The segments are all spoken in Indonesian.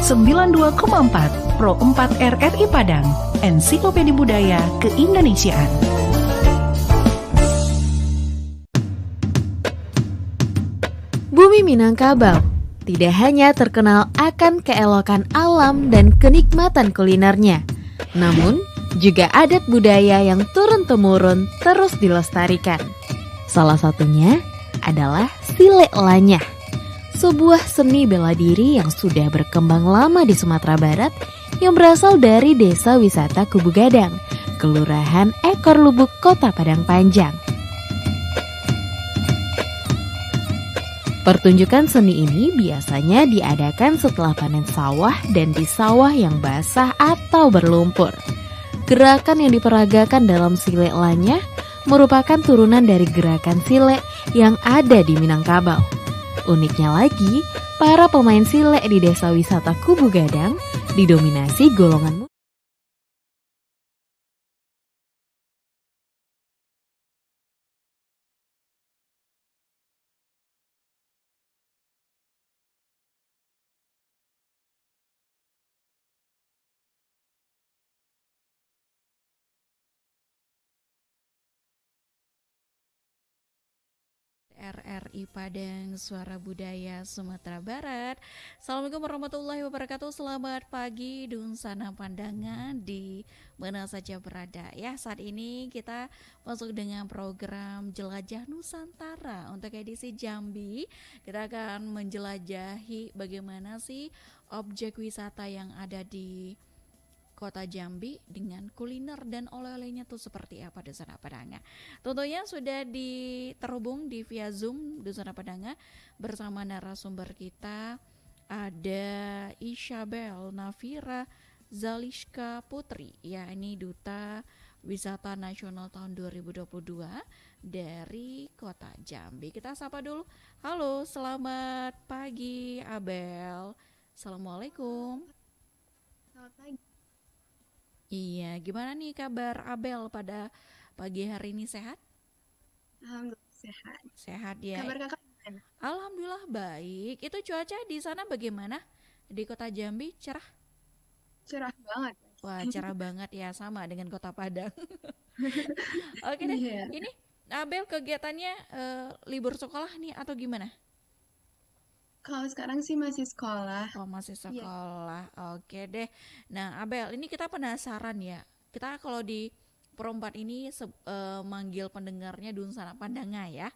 92,4 Pro 4 RRI Padang, Ensiklopedia Budaya Keindonesiaan. Bumi Minangkabau tidak hanya terkenal akan keelokan alam dan kenikmatan kulinernya, namun juga adat budaya yang turun-temurun terus dilestarikan. Salah satunya adalah Silek Lanyah, sebuah seni bela diri yang sudah berkembang lama di Sumatera Barat yang berasal dari Desa Wisata Kubu Gadang, Kelurahan Ekor Lubuk, Kota Padang Panjang. Pertunjukan seni ini biasanya diadakan setelah panen sawah dan di sawah yang basah atau berlumpur. Gerakan yang diperagakan dalam Silek Lanyah merupakan turunan dari gerakan silek yang ada di Minangkabau. Uniknya lagi, para pemain silek di Desa Wisata Kubu Gadang didominasi golongan RRI Padang, Suara Budaya Sumatera Barat. Assalamualaikum warahmatullahi wabarakatuh. Selamat pagi Dunsana Pandangan di mana saja berada. Ya, saat ini kita masuk dengan program Jelajah Nusantara. Untuk edisi Jambi, kita akan menjelajahi bagaimana sih objek wisata yang ada di Kota Jambi dengan kuliner dan oleh-olehnya tuh seperti apa Dunsana Padanga. Tentunya sudah terhubung di via Zoom Dunsana Padanga bersama narasumber kita ada Isabel Nafira Zaliska Putri, ya ini Duta Wisata Nasional tahun 2022 dari Kota Jambi. Kita sapa dulu. Halo, selamat pagi Abel. Assalamualaikum. Selamat pagi. Iya, gimana nih kabar Abel pada pagi hari ini, sehat? Alhamdulillah sehat. Sehat ya. Kabar kakak gimana? Alhamdulillah baik. Itu cuaca di sana bagaimana? Di Kota Jambi cerah? Cerah banget. Wah, cerah banget ya, sama dengan Kota Padang. Oke deh. Iya. Ini Abel kegiatannya libur sekolah nih atau gimana? Kalau sekarang sih masih sekolah. Oh, masih Iya. sekolah. Oke deh. Nah, Abel, ini kita penasaran ya. Kita kalau di perempat ini manggil pendengarnya Dunsana Pandanga ya.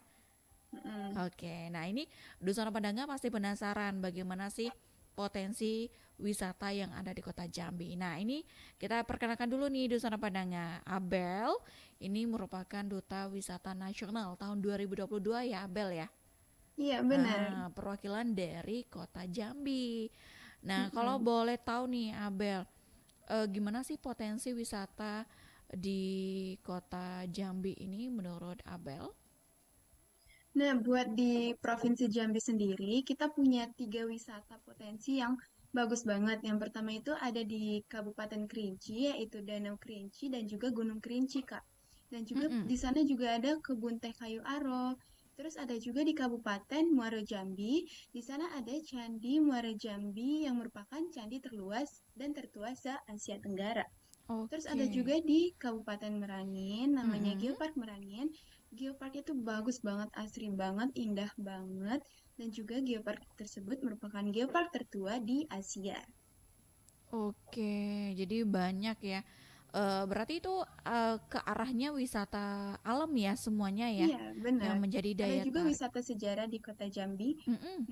Oke, nah ini Dunsana Pandanga pasti penasaran bagaimana sih potensi wisata yang ada di Kota Jambi. Nah, ini kita perkenalkan dulu nih Dunsana Pandanga. Abel ini merupakan Duta Wisata Nasional tahun 2022 ya, Abel ya. Iya benar. Perwakilan dari Kota Jambi. Nah, kalau boleh tahu nih Abel, gimana sih potensi wisata di Kota Jambi ini menurut Abel? Nah, buat di Provinsi Jambi sendiri, kita punya 3 wisata potensi yang bagus banget. Yang pertama itu ada di Kabupaten Kerinci, yaitu Danau Kerinci dan juga Gunung Kerinci, Kak. Dan juga di sana juga ada kebun teh kayu aro. Terus ada juga di Kabupaten Muaro Jambi, di sana ada Candi Muaro Jambi yang merupakan candi terluas dan tertua se-Asia Tenggara. Terus ada Oke. juga di Kabupaten Merangin, namanya Geopark Merangin. Geopark itu bagus banget, asri banget, indah banget. Dan juga geopark tersebut merupakan geopark tertua di Asia. Oke, jadi banyak ya. Berarti itu ke arahnya wisata alam ya semuanya ya, Iya, benar. yang menjadi Ada daya juga tarik. wisata sejarah di Kota Jambi, Mm-mm.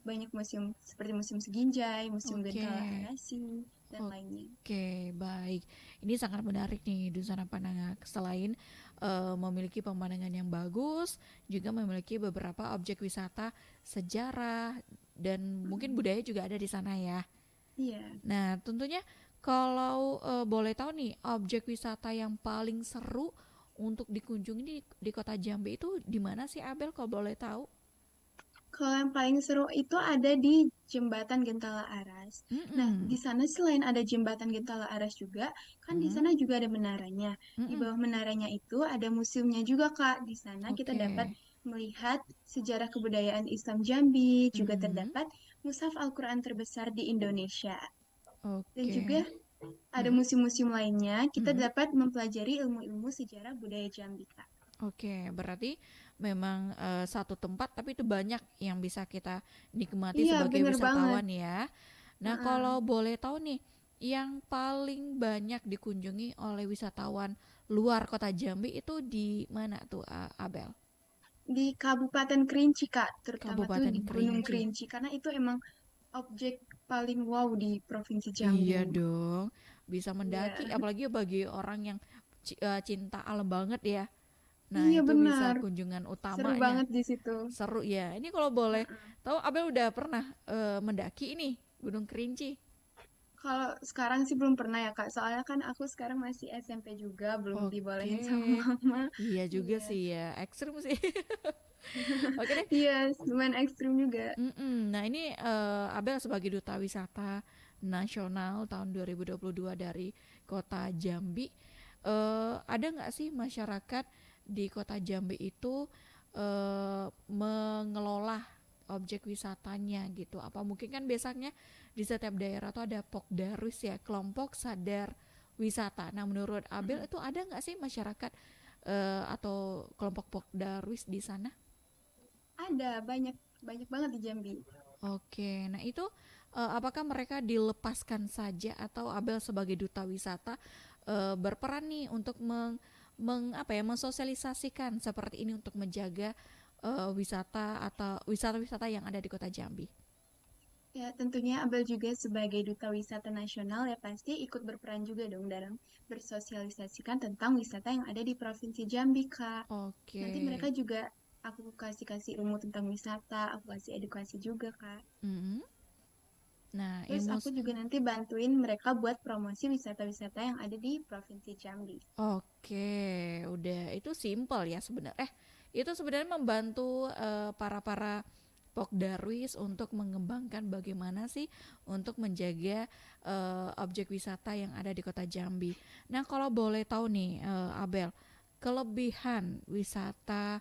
banyak museum seperti Museum Seginjai, Museum Oke. Gentala Arasi, dan lainnya. Oke, baik. Ini sangat menarik nih Dunsana Pandanga. Selain memiliki pemandangan yang bagus, juga memiliki beberapa objek wisata sejarah dan mungkin budaya juga ada di sana ya. Iya. Nah, tentunya kalau boleh tahu nih, objek wisata yang paling seru untuk dikunjungi di Kota Jambi itu di mana sih Abel kalau boleh tahu? Kalau yang paling seru itu ada di Jembatan Gentala Aras. Nah, di sana selain ada Jembatan Gentala Aras juga, kan di sana juga ada menaranya. Di bawah menaranya itu ada museumnya juga, Kak. Di sana kita dapat melihat sejarah kebudayaan Islam Jambi, juga terdapat mushaf Al-Quran terbesar di Indonesia. Dan Oke. juga ada Mm-mm. museum-museum lainnya, kita Mm-mm. dapat mempelajari ilmu-ilmu sejarah budaya Jambi, Kak. Oke, berarti memang satu tempat tapi itu banyak yang bisa kita nikmati Iya, sebagai bener banget. wisatawan ya. Nah, Heeh. kalau boleh tahu nih, yang paling banyak dikunjungi oleh wisatawan luar kota Jambi itu di mana tuh, Abel? Di Kabupaten Kerinci, Kak, terutama tuh Kabupaten di Gunung Kerinci. Kerinci, karena itu emang objek paling wow di Provinsi Jambi. Iya dong, bisa Iya, mendaki, apalagi bagi orang yang cinta alam banget ya. Nah, iya itu bisa benar. kunjungan Seru utamanya. banget di situ. Seru ya. Ini kalau boleh Heeh. tahu, Abel udah pernah mendaki ini Gunung Kerinci? Kalau sekarang sih belum pernah ya, Kak. Soalnya kan aku sekarang masih SMP juga, belum Oke, dibolehin sama mama. iya juga Iya. sih ya, ekstrim sih. Oke deh. Iya, lumayan ekstrim juga. Mm-mm. Nah ini Abel sebagai duta wisata nasional tahun 2022 dari kota Jambi, ada nggak sih masyarakat di kota Jambi itu mengelola objek wisatanya gitu? Apa mungkin kan biasanya di setiap daerah tuh ada Pokdarwis ya, kelompok sadar wisata. Nah menurut Abel Mm-mm. itu ada nggak sih masyarakat atau kelompok Pokdarwis di sana? Ada banyak banyak banget di Jambi. Oke, nah itu apakah mereka dilepaskan saja atau Abel sebagai duta wisata berperan nih untuk mensosialisasikan seperti ini untuk menjaga wisata atau wisata-wisata yang ada di kota Jambi? Ya, tentunya Abel juga sebagai Duta Wisata Nasional ya pasti ikut berperan juga dong dalam bersosialisasikan tentang wisata yang ada di Provinsi Jambi, Kak. Nanti mereka Oke. juga aku kasih ilmu tentang wisata, aku kasih edukasi juga, Kak. Mm-mm. Nah, Terus ilmu aku juga nanti bantuin mereka buat promosi wisata-wisata yang ada di Provinsi Jambi. oke, udah itu simple ya sebenarnya. Itu sebenarnya membantu para Pokdarwis untuk mengembangkan bagaimana sih untuk menjaga objek wisata yang ada di kota Jambi. Nah, kalau boleh tahu nih, Abel, kelebihan wisata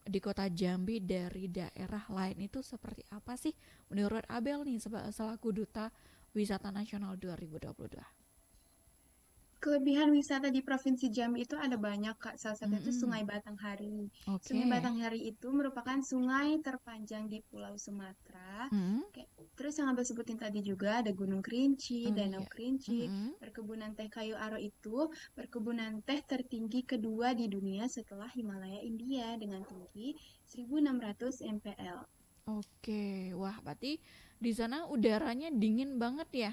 di kota Jambi dari daerah lain itu seperti apa sih menurut Abel nih selaku duta wisata nasional 2022? Kelebihan wisata di Provinsi Jambi itu ada banyak, Kak. Salah satunya itu Mm-mm. Sungai Batanghari. Sungai Oke. Batanghari itu merupakan sungai terpanjang di Pulau Sumatera. Mm. Terus yang Abel sebutin tadi juga ada Gunung Kerinci, Oh Danau iya. Kerinci, Mm-mm. perkebunan teh kayu aro itu perkebunan teh tertinggi kedua di dunia setelah Himalaya India dengan tinggi 1.600 mPl. Oke, wah berarti di sana udaranya dingin banget ya.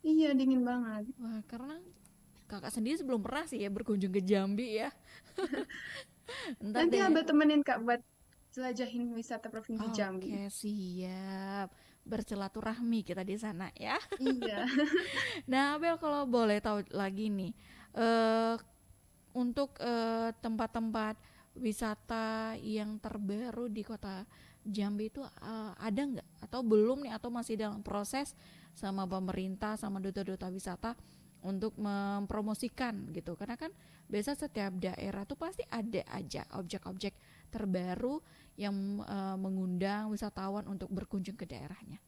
Iya, dingin banget. Wah, karena kakak sendiri sebelum pernah sih ya berkunjung ke Jambi ya. Ntar Nanti deh. Abel temenin Kak buat jelajahin wisata Provinsi Jambi. Oke, siap. Bersilaturahmi kita di sana ya. Iya. Nah, Abel kalau boleh tahu lagi nih, eh untuk tempat-tempat wisata yang terbaru di kota Jambi itu ada nggak atau belum nih atau masih dalam proses sama pemerintah sama duta-duta wisata untuk mempromosikan gitu, karena kan biasa setiap daerah tuh pasti ada aja objek-objek terbaru yang mengundang wisatawan untuk berkunjung ke daerahnya.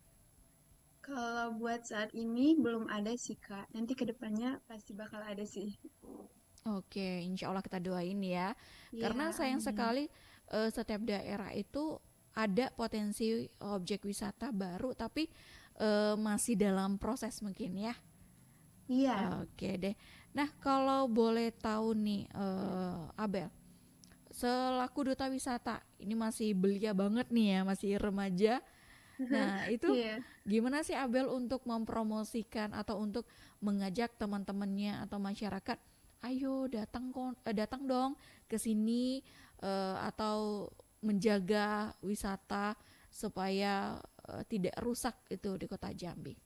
Kalau buat saat ini belum ada sih Kak. Nanti kedepannya pasti bakal ada sih. Oke, insya Allah kita doain ya. Karena Iya, sayang amin. sekali setiap daerah itu ada potensi objek wisata baru, tapi masih dalam proses mungkin ya. Iya. Oke deh. Nah, kalau boleh tahu nih, Abel, selaku duta wisata, ini masih belia banget nih ya, masih remaja. Nah, itu Iya. gimana sih Abel untuk mempromosikan atau untuk mengajak teman-temannya atau masyarakat, ayo datang dong ke sini atau menjaga wisata supaya tidak rusak itu di kota Jambi.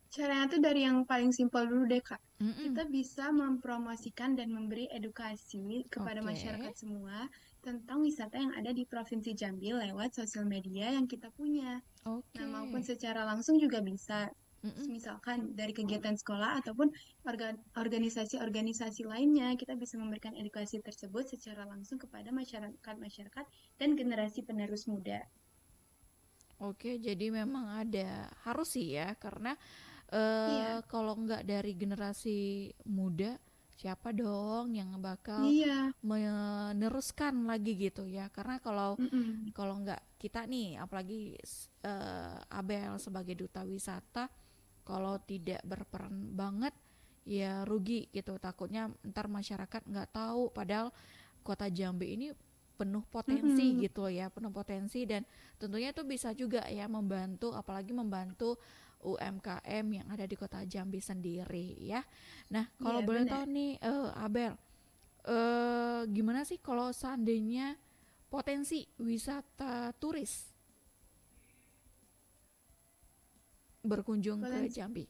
Caranya tuh dari yang paling simpel dulu deh Kak. Mm-mm. Kita bisa mempromosikan dan memberi edukasi kepada Oke, masyarakat semua tentang wisata yang ada di Provinsi Jambi lewat sosial media yang kita punya. Nah, oke. maupun secara langsung juga bisa. Mm-mm. Misalkan dari kegiatan sekolah ataupun organisasi-organisasi lainnya, kita bisa memberikan edukasi tersebut secara langsung kepada masyarakat-masyarakat dan generasi penerus muda. Oke, jadi memang ada harus sih ya, karena Iya, kalau nggak dari generasi muda, siapa dong yang bakal iya, meneruskan lagi gitu ya? Karena kalau mm-mm, kalau nggak kita nih, apalagi Abel sebagai duta wisata, kalau tidak berperan banget, ya rugi gitu. Takutnya ntar masyarakat nggak tahu, padahal kota Jambi ini penuh potensi mm-mm. gitu ya, penuh potensi, dan tentunya itu bisa juga ya membantu, apalagi membantu UMKM yang ada di kota Jambi sendiri ya. Nah, kalau Iya, boleh benar. tahu nih Abel, gimana sih kalau seandainya potensi wisata turis berkunjung ke Potensi Jambi?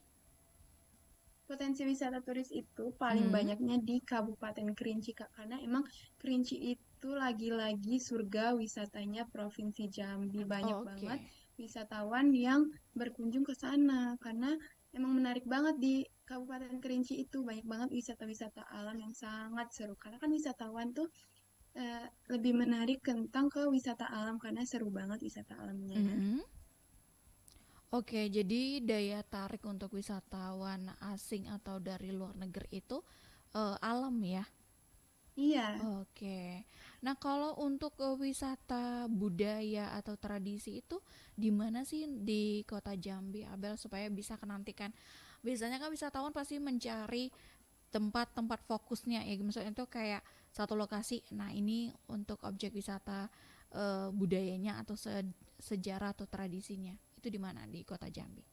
Potensi wisata turis itu paling Hmm, banyaknya di Kabupaten Kerinci, Kak. Karena emang Kerinci itu lagi-lagi surga wisatanya Provinsi Jambi. Banyak oke. banget wisatawan yang berkunjung ke sana. Karena emang menarik banget di Kabupaten Kerinci itu. Banyak banget wisata-wisata alam yang sangat seru. Karena kan wisatawan tuh lebih menarik tentang ke wisata alam karena seru banget wisata alamnya. Mm-mm. Oke, jadi daya tarik untuk wisatawan asing atau dari luar negeri itu alam ya. Iya, Oke. Nah, kalau untuk wisata budaya atau tradisi itu di mana sih di Kota Jambi, Abel, supaya bisa kenantikan? Biasanya kan wisatawan pasti mencari tempat-tempat fokusnya ya, misalnya itu kayak satu lokasi. Nah, ini untuk objek wisata budayanya atau sejarah atau tradisinya. Itu di mana di Kota Jambi?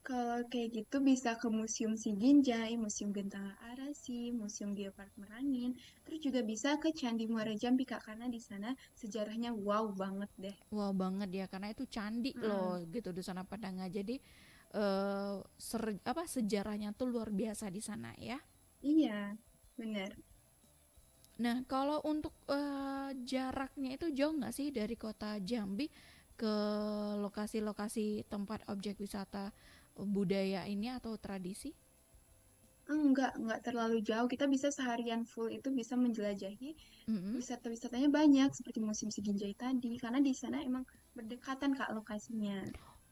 kalau kayak gitu bisa ke Museum Siginjai, Museum Gentala Arasi, Museum Geopark Merangin, terus juga bisa ke Candi Muara Jambi Kak, karena di sana sejarahnya wow banget deh. Wow banget ya, karena itu candi Heeh. loh gitu di sana Padang. Jadi apa sejarahnya tuh luar biasa di sana ya. Iya, bener. Nah, kalau untuk jaraknya itu jauh nggak sih dari kota Jambi ke lokasi-lokasi tempat objek wisata budaya ini atau tradisi? Enggak terlalu jauh. Kita bisa seharian full itu bisa menjelajahi Mm-mm. wisata-wisatanya banyak seperti Museum Siginjai tadi, karena di sana emang berdekatan Kak lokasinya.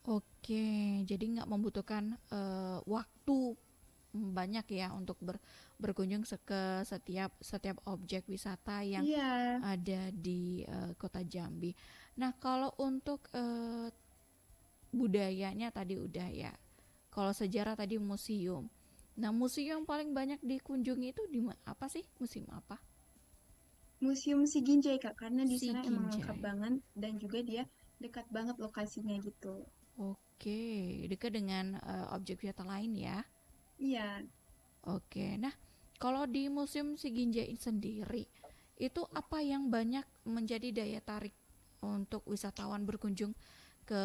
Oke, jadi nggak membutuhkan waktu banyak ya untuk berkunjung ke setiap setiap objek wisata yang Iya, ada di kota Jambi. Nah, kalau untuk budayanya tadi udah ya. Kalau sejarah tadi museum. Nah, museum yang paling banyak dikunjungi itu di apa sih? Museum apa? Museum Siginjai Kak, karena di Si sana emang lengkap Ginjai. banget dan juga dia dekat banget lokasinya gitu. Oke, dekat dengan objek wisata lain ya. Iya, Oke, nah kalau di Museum Si Ginjai sendiri, itu apa yang banyak menjadi daya tarik untuk wisatawan berkunjung ke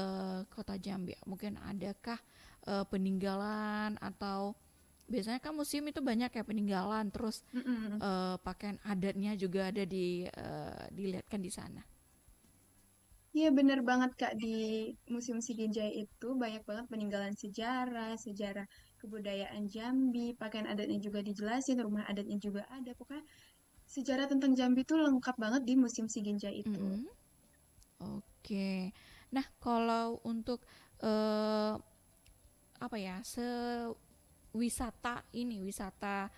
kota Jambi? Mungkin adakah peninggalan atau biasanya kan museum itu banyak ya peninggalan, terus mm-mm. pakaian adatnya juga ada dilihatkan di sana. Iya bener banget Kak, di Museum Siginjai itu banyak banget peninggalan sejarah, sejarah kebudayaan Jambi, pakaian adatnya juga dijelasin, rumah adatnya juga ada. Pokoknya sejarah tentang Jambi itu lengkap banget di Museum Siginjai itu. Mm-mm. Oke, nah kalau untuk eh, apa ya, wisata ini wisata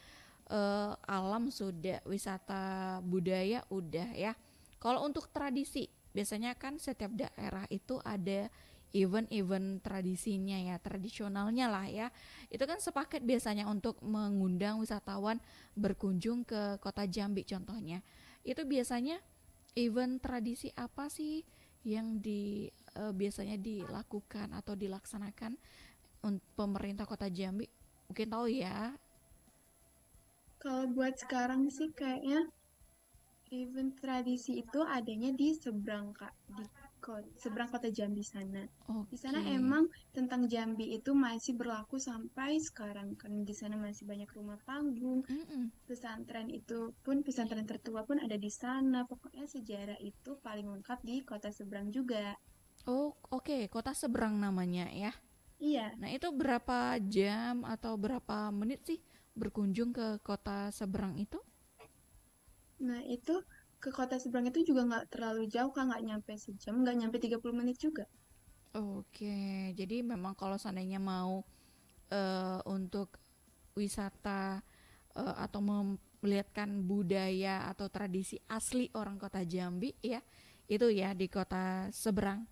alam sudah, wisata budaya udah ya. Kalau untuk tradisi, biasanya kan setiap daerah itu ada event-event tradisinya ya, tradisionalnya lah ya. Itu kan sepaket biasanya untuk mengundang wisatawan berkunjung ke kota Jambi contohnya. Itu biasanya event tradisi apa sih yang biasanya dilakukan atau dilaksanakan untuk pemerintah kota Jambi? Mungkin tahu ya. Kalau buat sekarang sih kayaknya event tradisi itu adanya di seberang Kak, di seberang kota Jambi sana. Di sana Oke. emang tentang Jambi itu masih berlaku sampai sekarang kan di sana masih banyak rumah panggung, Mm-mm. pesantren itu pun pesantren tertua pun ada di sana. Pokoknya sejarah itu paling lengkap di kota seberang juga. Oh, oke, kota seberang namanya ya. Iya. Nah, itu berapa jam atau berapa menit sih berkunjung ke kota seberang itu? Nah, itu ke kota seberang itu juga nggak terlalu jauh, Kak. Nggak nyampe sejam, nggak nyampe 30 menit juga. Oke, jadi memang kalau seandainya mau untuk wisata atau melihatkan budaya atau tradisi asli orang kota Jambi ya, itu ya di kota seberang.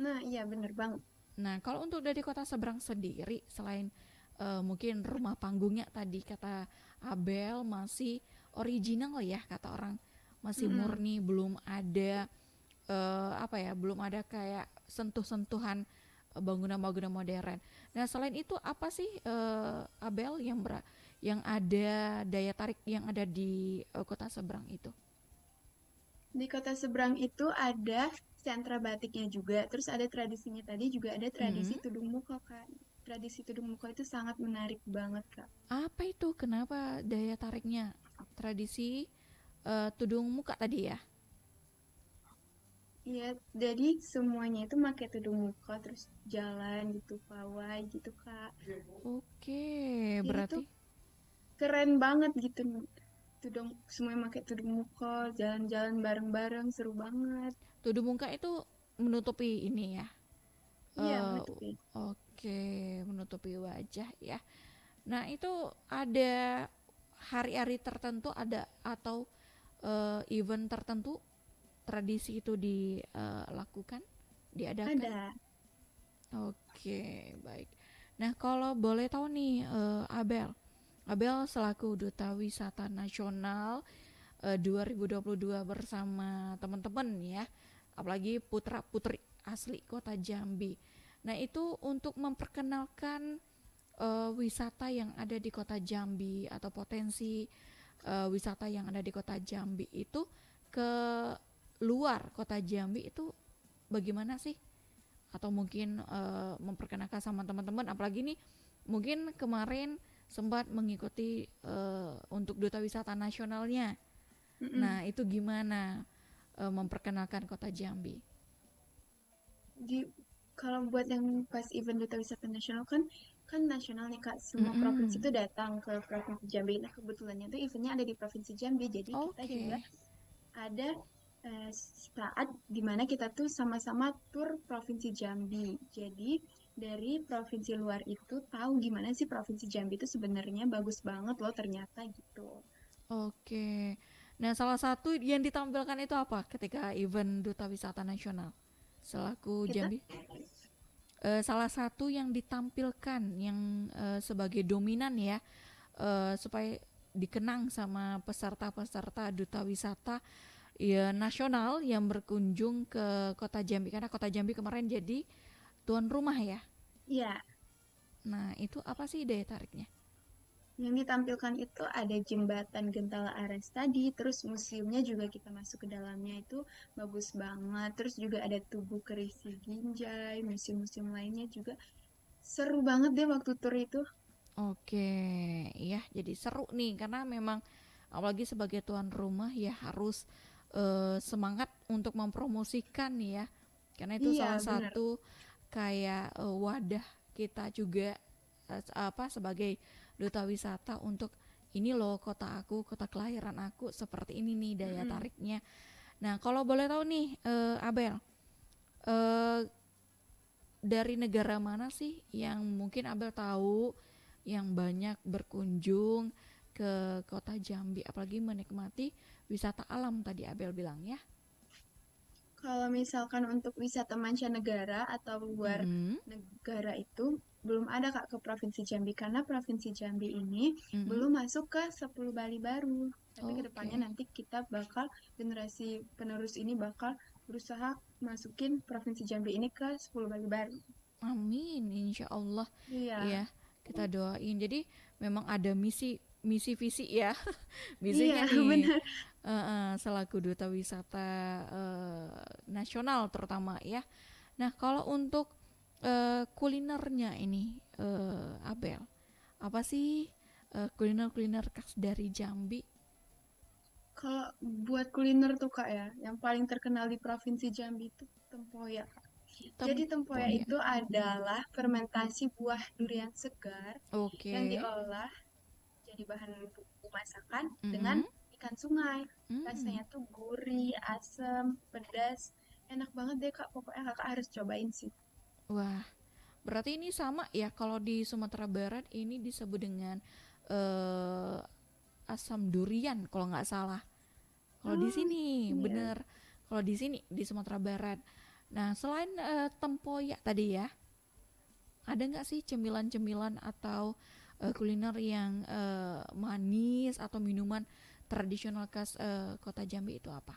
Nah, iya bener banget. Nah, kalau untuk dari kota seberang sendiri, selain mungkin rumah panggungnya tadi kata Abel masih original ya, kata orang masih Mm-mm. murni, belum ada apa ya, belum ada kayak sentuh-sentuhan bangunan-bangunan modern. Nah, selain itu apa sih Abel yang ada daya tarik yang ada di kota seberang itu? Di kota seberang itu ada sentra batiknya juga. Terus ada tradisinya tadi juga ada tradisi Mm-mm. tudung muka, Kak. Tradisi tudung muka itu sangat menarik banget, Kak. Apa itu? Kenapa daya tariknya? Tradisi tudung muka tadi ya? Iya, jadi semuanya itu pakai tudung muka terus jalan gitu, pawai gitu, Kak. Oke, Jadi tuh berarti keren banget gitu. Tudung semuanya pakai tudung muka, jalan-jalan bareng-bareng, seru banget. tudung muka itu menutupi ini ya. Iya, Eh, menutupi. oke, menutupi wajah ya. Nah, itu ada hari-hari tertentu ada atau event tertentu tradisi itu dilakukan, diadakan? Ada. Oke, baik. Nah, kalau boleh tahu nih, Abel, Abel selaku Duta Wisata Nasional 2022 bersama teman-teman ya, apalagi putra putri asli kota Jambi. Nah, itu untuk memperkenalkan wisata yang ada di kota Jambi atau potensi wisata yang ada di kota Jambi itu ke luar kota Jambi itu bagaimana sih? Atau mungkin memperkenalkan sama teman-teman, apalagi nih mungkin kemarin sempat mengikuti untuk duta wisata nasionalnya. Mm-mm. Nah, itu gimana memperkenalkan kota Jambi? Di kalau buat yang pas event Duta Wisata Nasional kan kan nasional nih Kak, semua provinsi Mm-mm. itu datang ke Provinsi Jambi. Nah, kebetulannya tuh eventnya ada di Provinsi Jambi, jadi kita juga Oke. ada saat dimana kita tuh sama-sama tur Provinsi Jambi. Jadi dari provinsi luar itu tahu gimana sih Provinsi Jambi itu sebenarnya bagus banget loh ternyata gitu. Oke. Nah, salah satu yang ditampilkan itu apa ketika event duta wisata nasional selaku Kita Jambi? Salah satu yang ditampilkan yang sebagai dominan ya, supaya dikenang sama peserta-peserta duta wisata ya nasional yang berkunjung ke kota Jambi, karena kota Jambi kemarin jadi tuan rumah ya. ya Nah, itu apa sih daya tariknya? yang ditampilkan itu ada jembatan Gentala Ares tadi, terus museumnya juga kita masuk ke dalamnya itu bagus banget. Terus juga ada Tugu Kerisi Ginjai, museum-museum lainnya juga seru banget deh waktu tur itu. Oke, ya jadi seru nih karena memang apalagi sebagai tuan rumah ya harus semangat untuk mempromosikan nih ya. Karena itu Iya, salah bener. satu kayak wadah kita juga apa sebagai duta wisata untuk ini loh kota aku, kota kelahiran aku seperti ini nih daya Mm-mm. tariknya. Nah, kalau boleh tahu nih Abel, eh, dari negara mana sih yang mungkin Abel tahu yang banyak berkunjung ke kota Jambi, apalagi menikmati wisata alam tadi Abel bilang ya. Kalau misalkan untuk wisata mancanegara atau luar Mm-mm, negara itu belum ada Kak ke Provinsi Jambi karena Provinsi Jambi ini mm-mm. belum masuk ke 10 Bali baru. Tapi kedepannya Oke, nanti kita bakal generasi penerus ini bakal berusaha masukin Provinsi Jambi ini ke 10 Bali baru. amin, insya Allah Iya, ya, kita doain. Jadi memang ada misi misi visi ya, iya misinya nih benar. selaku duta wisata nasional terutama ya. Nah, kalau untuk kulinernya ini Abel, apa sih kuliner-kuliner khas dari Jambi? Kalau buat kuliner tuh Kak ya, yang paling terkenal di Provinsi Jambi itu tempoyak. Jadi tempoyak Tempoyak. itu adalah fermentasi buah durian segar yang Oke. diolah jadi bahan bumbu masakan dengan Mm-mm. ikan sungai. Mm. Rasanya tuh gurih, asam, pedas, enak banget deh Kak. Pokoknya Kakak harus cobain sih. Wah, berarti ini sama ya, kalau di Sumatera Barat ini disebut dengan eh, asam durian kalau nggak salah. Kalau di Oh, sini iya. bener, kalau di sini di Sumatera Barat. Nah, selain tempoyak tadi ya, ada nggak sih cemilan-cemilan atau kuliner yang manis atau minuman tradisional khas kota Jambi itu apa?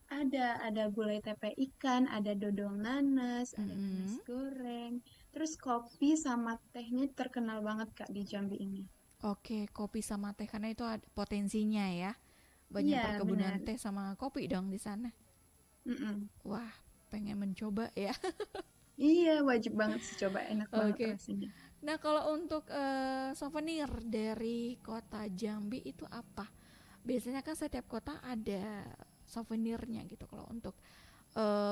Ada gulai tepe ikan, ada dodol nanas, ada nanas Mm-mm. goreng. Terus kopi sama tehnya terkenal banget Kak di Jambi ini. Oke, kopi sama teh karena itu ada potensinya ya. Banyak Iya, perkebunan benar. teh sama kopi dong di sana. Mm-mm. Wah, pengen mencoba ya. Iya, wajib banget sih coba, enak banget Oke. rasanya. Nah, kalau untuk souvenir dari kota Jambi itu apa? Biasanya kan setiap kota ada souvenirnya gitu kalau untuk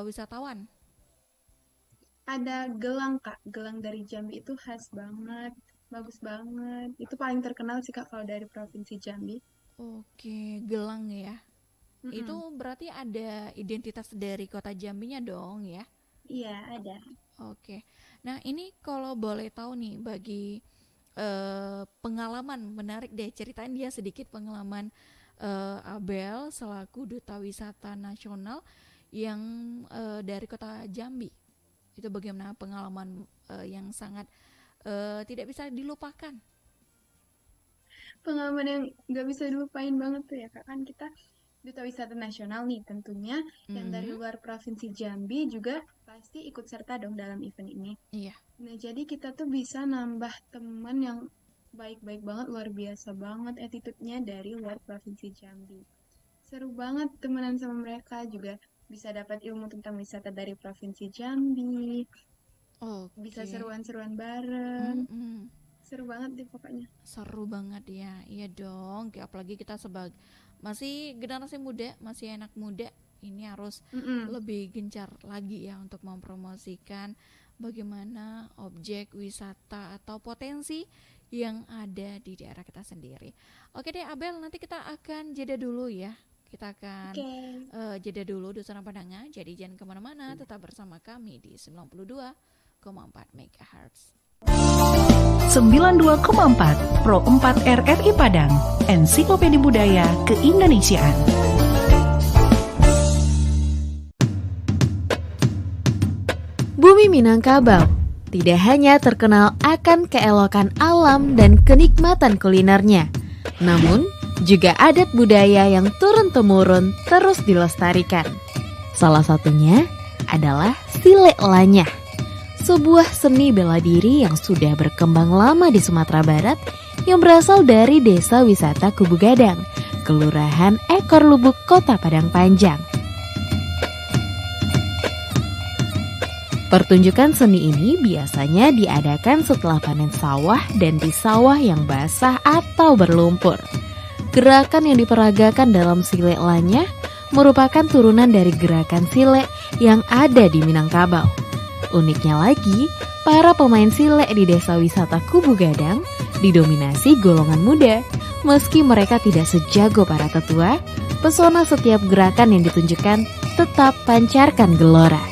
wisatawan. Ada gelang Kak, gelang dari Jambi itu khas banget, bagus banget. Itu paling terkenal sih Kak kalau dari Provinsi Jambi. Oke, gelang ya. Itu Mm-mm. berarti ada identitas dari kota Jambinya dong ya. Iya, ada. Oke. Nah, ini kalau boleh tahu nih bagi pengalaman menarik deh, ceritain dia sedikit pengalaman Abel selaku duta wisata nasional yang dari kota Jambi. Itu bagaimana pengalaman yang sangat tidak bisa dilupakan. Pengalaman yang nggak bisa dilupain banget tuh ya Kak, kan kita Duta Wisata Nasional nih tentunya yang dari Mhm. luar Provinsi Jambi juga pasti ikut serta dong dalam event ini. Iya. Nah, jadi kita tuh bisa nambah teman yang baik-baik banget, luar biasa banget attitude-nya dari luar Provinsi Jambi. Seru banget temenan sama mereka juga bisa dapat ilmu tentang wisata dari Provinsi Jambi, bisa Oke. seruan-seruan bareng. Mm-mm. Seru banget deh pokoknya. Seru banget ya, iya dong. Apalagi kita sebagai masih generasi muda, masih anak muda, ini harus Mm-mm. lebih gencar lagi ya untuk mempromosikan bagaimana objek wisata atau potensi yang ada di daerah kita sendiri. Oke deh Abel, nanti kita akan jeda dulu ya. Kita akan Oke. jeda dulu Dusana Pandangan. Jadi jangan kemana-mana, tetap bersama kami di 92,4 MHz. 92,4 Pro 4 RRI Padang, Ensiklopedia Budaya Keindonesiaan. Bumi Minangkabau tidak hanya terkenal akan keelokan alam dan kenikmatan kulinernya, namun juga adat budaya yang turun-temurun terus dilestarikan. Salah satunya adalah Silek Lanyah, sebuah seni bela diri yang sudah berkembang lama di Sumatera Barat yang berasal dari Desa Wisata Kubu Gadang, Kelurahan Ekor Lubuk, Kota Padang Panjang. Pertunjukan seni ini biasanya diadakan setelah panen sawah dan di sawah yang basah atau berlumpur. Gerakan yang diperagakan dalam Silek Lanyah merupakan turunan dari gerakan silek yang ada di Minangkabau. Uniknya lagi, para pemain silek di Desa Wisata Kubu Gadang didominasi golongan muda. Meski mereka tidak sejago para tetua, pesona setiap gerakan yang ditunjukkan tetap pancarkan gelora.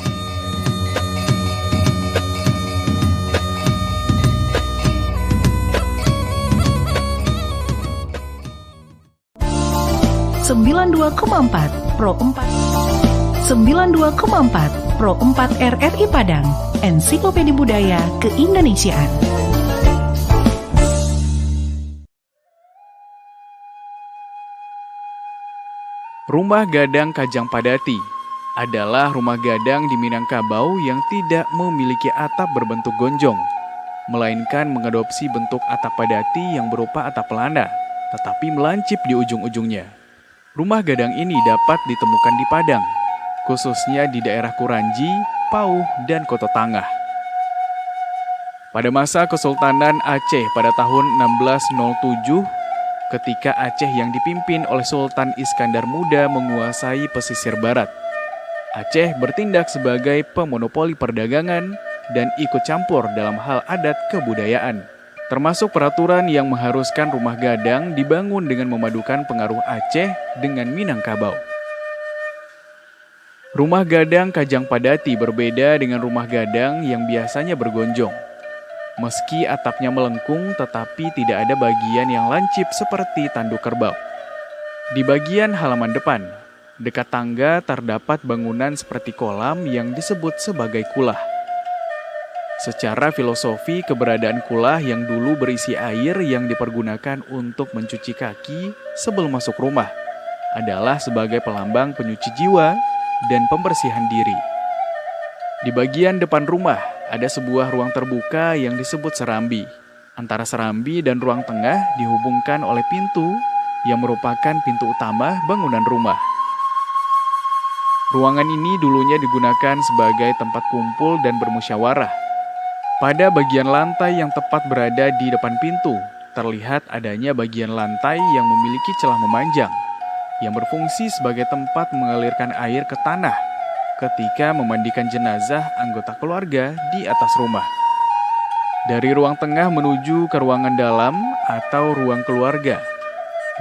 Sembilan dua koma empat Pro 4 92,4 Pro 4 RRI Padang, Ensiklopedia Budaya Keindonesiaan. Rumah Gadang Kajang Padati adalah rumah gadang di Minangkabau yang tidak memiliki atap berbentuk gonjong, melainkan mengadopsi bentuk atap padati yang berupa atap pelana, tetapi melancip di ujung-ujungnya. Rumah gadang ini dapat ditemukan di Padang, khususnya di daerah Kuranji, Pauh, dan Koto Tangah. Pada masa Kesultanan Aceh pada tahun 1607, ketika Aceh yang dipimpin oleh Sultan Iskandar Muda menguasai pesisir barat, Aceh bertindak sebagai pemonopoli perdagangan dan ikut campur dalam hal adat kebudayaan, termasuk peraturan yang mengharuskan rumah gadang dibangun dengan memadukan pengaruh Aceh dengan Minangkabau. Rumah gadang Kajang Padati berbeda dengan rumah gadang yang biasanya bergonjong. Meski atapnya melengkung, tetapi tidak ada bagian yang lancip seperti tanduk kerbau. Di bagian halaman depan, dekat tangga terdapat bangunan seperti kolam yang disebut sebagai kulah. Secara filosofi, keberadaan kulah yang dulu berisi air yang dipergunakan untuk mencuci kaki sebelum masuk rumah adalah sebagai pelambang penyuci jiwa dan pembersihan diri. Di bagian depan rumah ada sebuah ruang terbuka yang disebut serambi. Antara serambi dan ruang tengah dihubungkan oleh pintu yang merupakan pintu utama bangunan rumah. Ruangan ini dulunya digunakan sebagai tempat kumpul dan bermusyawarah. Pada bagian lantai yang tepat berada di depan pintu, terlihat adanya bagian lantai yang memiliki celah memanjang yang berfungsi sebagai tempat mengalirkan air ke tanah ketika memandikan jenazah anggota keluarga di atas rumah. Dari ruang tengah menuju ke ruangan dalam atau ruang keluarga,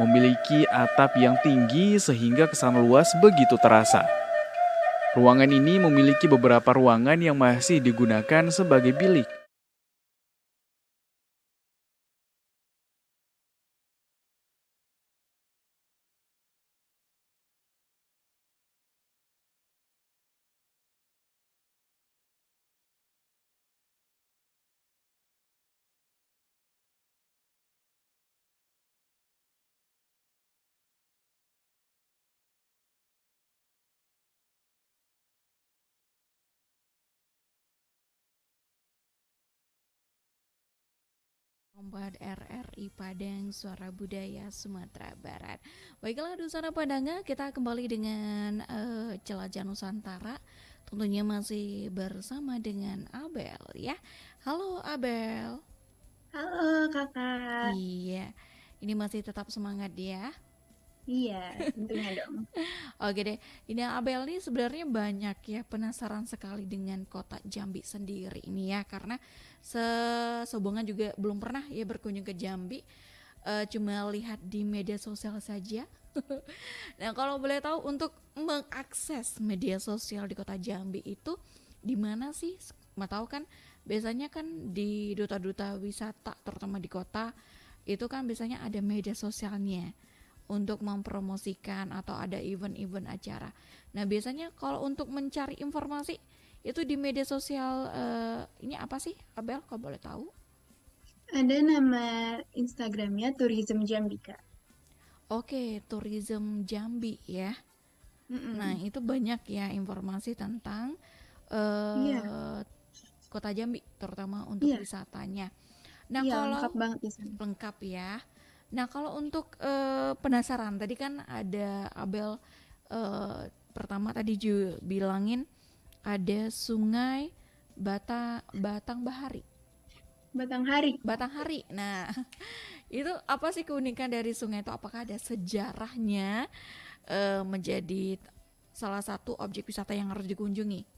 memiliki atap yang tinggi sehingga kesan luas begitu terasa. Ruangan ini memiliki beberapa ruangan yang masih digunakan sebagai bilik. Kompas RRI Padang, Suara Budaya Sumatera Barat. Baiklah Dusana Padanga, kita kembali dengan Jelajah Nusantara. Tentunya masih bersama dengan Abel ya. Halo Abel. Halo kakak. Iya, ini masih tetap semangat ya. Iya, tentunya dong. Oke deh, ini Abel nih sebenarnya banyak ya penasaran sekali dengan kota Jambi sendiri ini ya, karena sehubungan juga belum pernah ya berkunjung ke Jambi, cuma lihat di media sosial saja. Nah kalau boleh tahu untuk mengakses media sosial di kota Jambi itu di mana sih? Mau tahu kan biasanya kan di duta-duta wisata terutama di kota itu kan biasanya ada media sosialnya untuk mempromosikan atau ada event-event acara. Nah biasanya kalau untuk mencari informasi itu di media sosial ini apa sih Abel kalau boleh tahu? Ada nama Instagramnya Tourism Jambi, Kak. Oke, Tourism Jambi ya. Nah itu banyak ya informasi tentang Iya, kota Jambi terutama untuk iya, wisatanya. Nah iya, kalau lengkap banget di sana. lengkap ya. Nah kalau untuk penasaran tadi kan ada Abel pertama tadi juga bilangin ada Sungai Batanghari. Batanghari. Nah itu apa sih keunikan dari sungai itu? Apakah ada sejarahnya menjadi salah satu objek wisata yang harus dikunjungi?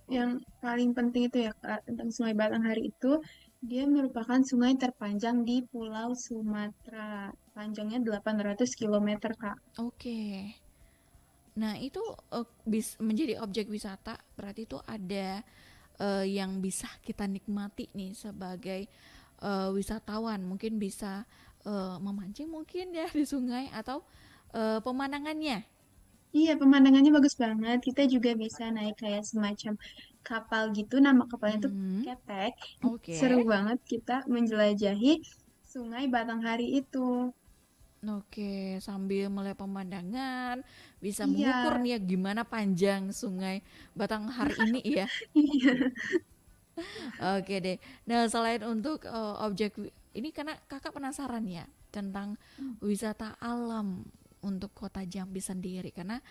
Yang paling penting itu ya, Kak, tentang Sungai Batanghari itu, dia merupakan sungai terpanjang di Pulau Sumatera. Panjangnya 800 km, Kak. Oke. Nah itu menjadi objek wisata berarti itu ada yang bisa kita nikmati nih sebagai wisatawan, mungkin bisa memancing mungkin ya di sungai atau pemandangannya. Iya, pemandangannya bagus banget. Kita juga bisa naik kayak semacam kapal gitu. Nama kapalnya tuh Mhm. Ketek. Seru Oke. banget kita menjelajahi Sungai Batanghari itu. Oke, sambil melihat pemandangan, bisa mengukur Iya, nih ya gimana panjang sungai Batanghari ini ya. iya. Oke deh. Nah, selain untuk ini karena kakak penasaran ya tentang wisata alam untuk kota Jambi sendiri, karena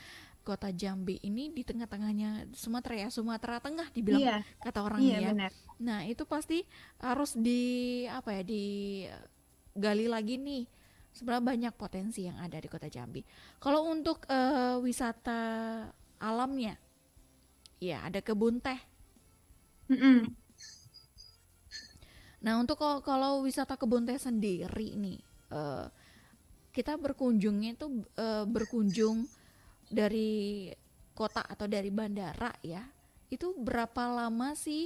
kota Jambi ini di tengah-tengahnya Sumatera ya, Sumatera Tengah dibilang Iya, kata iya orangnya ya. benar. Nah, itu pasti harus digali lagi nih. Sebenarnya banyak potensi yang ada di kota Jambi. Kalau untuk wisata alamnya, ya ada kebun teh. Mm-mm. Nah, untuk kalau wisata kebun teh sendiri nih, kita berkunjungnya itu berkunjung dari kota atau dari bandara ya, itu berapa lama sih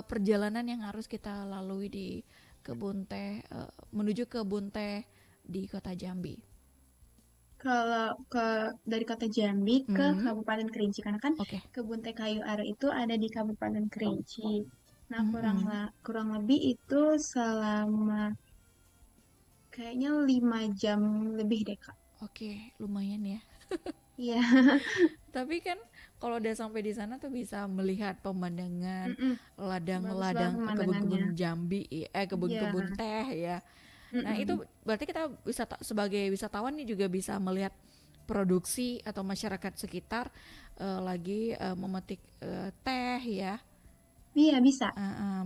perjalanan yang harus kita lalui di kebun teh menuju kebun teh di kota Jambi? Kalau dari kota Jambi ke Mhm. Kabupaten Kerinci, karena kan Oke. kebun teh kayu aren itu ada di Kabupaten Kerinci. Nah, Mhm. kurang lebih itu selama kayaknya 5 jam lebih deh, Kak. Oke, lumayan ya. Iya. Tapi kan kalau udah sampai di sana tuh bisa melihat pemandangan Mm-mm. Bagus banget ladang-ladang pemandangannya. kebun-kebun Jambi, Iya. kebun-kebun teh ya. Nah, itu Mm-mm. berarti kita sebagai wisatawan nih juga bisa melihat produksi atau masyarakat sekitar lagi memetik teh ya. Iya, bisa.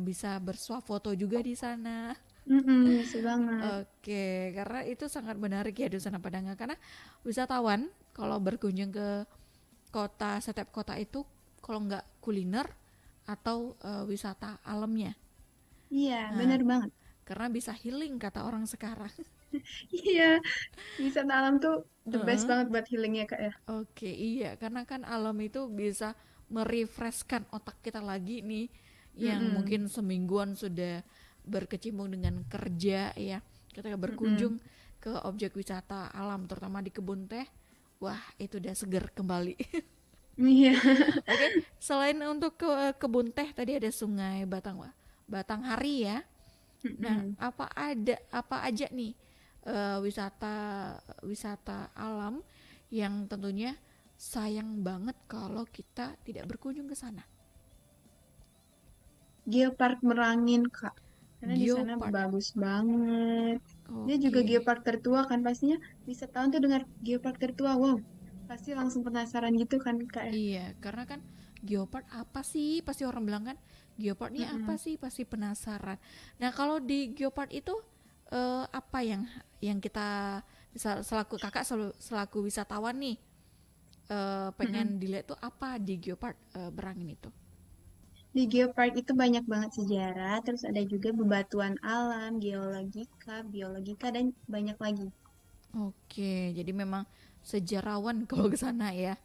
Bisa bersuah foto juga di sana. Bisa banget. Oke, karena itu sangat menarik ya Dusana Padanga, karena wisatawan kalau berkunjung ke setiap kota itu kalau nggak kuliner atau wisata alamnya. Iya, Nah, bener banget. karena bisa healing kata orang sekarang. Iya, wisata alam tuh the best Heeh. banget buat healing ya, Kak ya. Oke, iya, karena kan alam itu bisa merefreshkan otak kita lagi nih, yang Mm-mm. mungkin semingguan sudah berkecimpung dengan kerja ya. Ketika Mm-mm. berkunjung ke objek wisata alam, terutama di kebun teh, wah itu udah seger kembali. Iya. Oke, selain untuk ke kebun teh tadi ada Sungai Batanghari ya. Nah, Mm-mm. apa aja nih wisata wisata alam yang tentunya sayang banget kalau kita tidak berkunjung ke sana. Geopark Merangin, Kak. Karena di sana Geopark. bagus banget. Dia juga Oke. geopark tertua kan, pastinya wisatawan tuh dengar geopark tertua. Wow, pasti langsung penasaran gitu kan, Kak ya. Iya, karena kan geopark apa sih? Pasti orang bilang kan, geopark ini apa Mm-mm. sih? Pasti penasaran. Nah, kalau di geopark itu apa yang kita bisa selaku kakak selaku wisatawan nih Mm-mm. pengen dilihat tuh apa di geopark Berangin itu? Di geopark itu banyak banget sejarah, terus ada juga bebatuan alam, geologika, biologika, dan banyak lagi. Oke, jadi memang sejarawan kalau ke sana ya.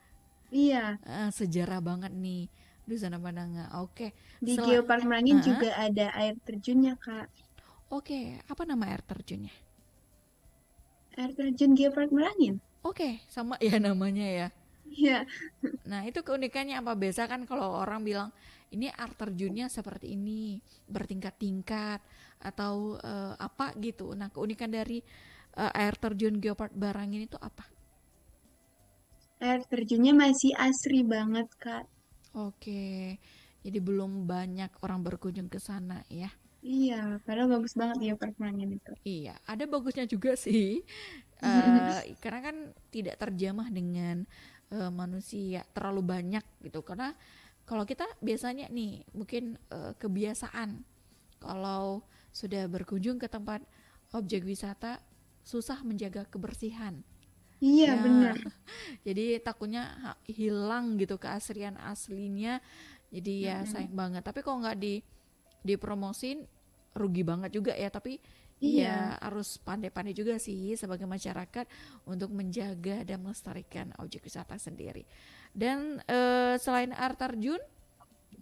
Iya, Sejarah banget nih di sana Padanga. Oke, di setelah geopark Merangin uh-uh. juga ada air terjunnya, Kak. Oke, apa nama air terjunnya? Air terjun geopark Merangin. Oke, sama ya namanya ya. Iya, Nah, itu keunikannya apa? Biasa kan kalau orang bilang ini air terjunnya seperti ini, bertingkat-tingkat atau apa gitu. Nah, keunikan dari air terjun Geopark Barangin itu apa? air terjunnya masih asri banget, Kak. Oke, jadi belum banyak orang berkunjung ke sana ya. Iya, padahal bagus banget geopark Merangin itu. Iya, ada bagusnya juga sih. Karena kan tidak terjamah dengan manusia terlalu banyak gitu. Karena kalau kita biasanya nih mungkin kebiasaan kalau sudah berkunjung ke tempat objek wisata susah menjaga kebersihan. Iya, Ya, benar. jadi takutnya hilang gitu keaslian aslinya. Jadi ya Mm-mm. sayang banget. Tapi kalau nggak dipromosin rugi banget juga ya. Tapi Iya, ya harus pandai-pandai juga sih sebagai masyarakat untuk menjaga dan melestarikan objek wisata sendiri. Dan selain air terjun,